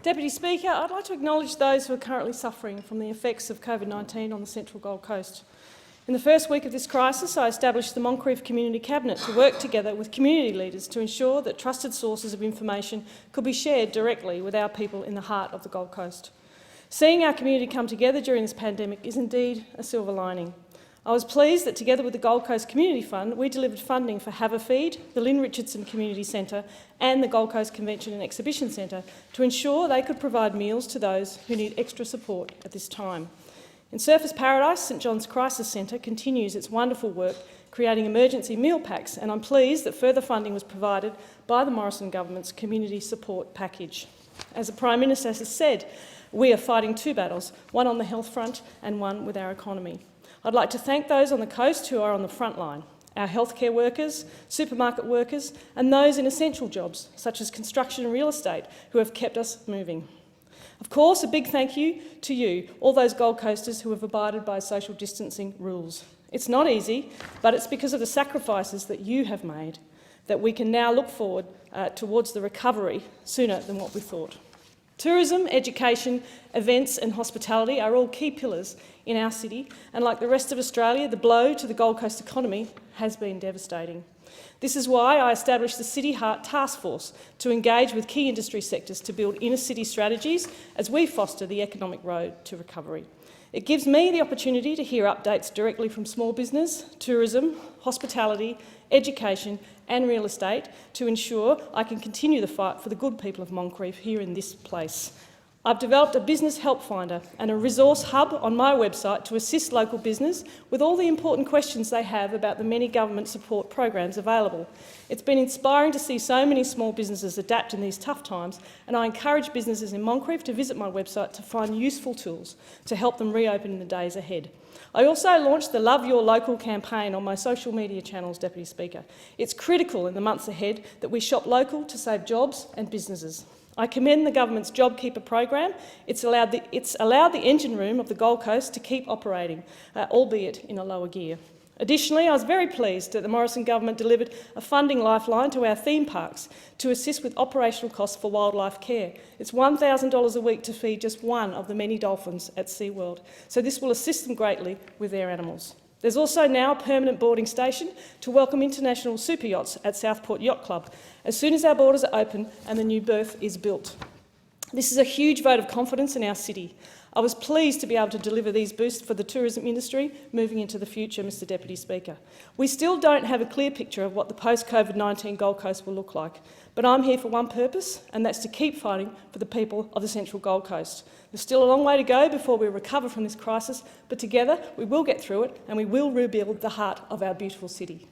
Deputy Speaker, I'd like to acknowledge those who are currently suffering from the effects of COVID-19 on the Central Gold Coast. In the first week of this crisis, I established the Moncrieff Community Cabinet to work together with community leaders to ensure that trusted sources of information could be shared directly with our people in the heart of the Gold Coast. Seeing our community come together during this pandemic is indeed a silver lining. I was pleased that together with the Gold Coast Community Fund, we delivered funding for Haverfeed, the Lynn Richardson Community Centre and the Gold Coast Convention and Exhibition Centre to ensure they could provide meals to those who need extra support at this time. In Surfers Paradise, St John's Crisis Centre continues its wonderful work creating emergency meal packs, and I'm pleased that further funding was provided by the Morrison Government's Community Support Package. As the Prime Minister has said, we are fighting two battles, one on the health front and one with our economy. I'd like to thank those on the coast who are on the front line, our healthcare workers, supermarket workers and those in essential jobs such as construction and real estate who have kept us moving. Of course, a big thank you to you, all those Gold Coasters who have abided by social distancing rules. It's not easy, but it's because of the sacrifices that you have made that we can now look forward towards the recovery sooner than what we thought. Tourism, education, events and hospitality are all key pillars in our city, and like the rest of Australia, the blow to the Gold Coast economy has been devastating. This is why I established the City Heart Task Force to engage with key industry sectors to build inner-city strategies as we foster the economic road to recovery. It gives me the opportunity to hear updates directly from small business, tourism, hospitality, education and real estate to ensure I can continue the fight for the good people of Moncrieff here in this place. I've developed a business help finder and a resource hub on my website to assist local business with all the important questions they have about the many government support programs available. It's been inspiring to see so many small businesses adapt in these tough times, and I encourage businesses in Moncrieff to visit my website to find useful tools to help them reopen in the days ahead. I also launched the Love Your Local campaign on my social media channels, Deputy Speaker. It's critical in the months ahead that we shop local to save jobs and businesses. I commend the government's JobKeeper program. It's allowed the engine room of the Gold Coast to keep operating, albeit in a lower gear. Additionally, I was very pleased that the Morrison government delivered a funding lifeline to our theme parks to assist with operational costs for wildlife care. It's $1,000 a week to feed just one of the many dolphins at SeaWorld, so this will assist them greatly with their animals. There's also now a permanent boarding station to welcome international super yachts at Southport Yacht Club as soon as our borders are open and the new berth is built. This is a huge vote of confidence in our city. I was pleased to be able to deliver these boosts for the tourism industry moving into the future, Mr Deputy Speaker. We still don't have a clear picture of what the post-COVID-19 Gold Coast will look like, but I'm here for one purpose, and that's to keep fighting for the people of the Central Gold Coast. There's still a long way to go before we recover from this crisis, but together we will get through it and we will rebuild the heart of our beautiful city.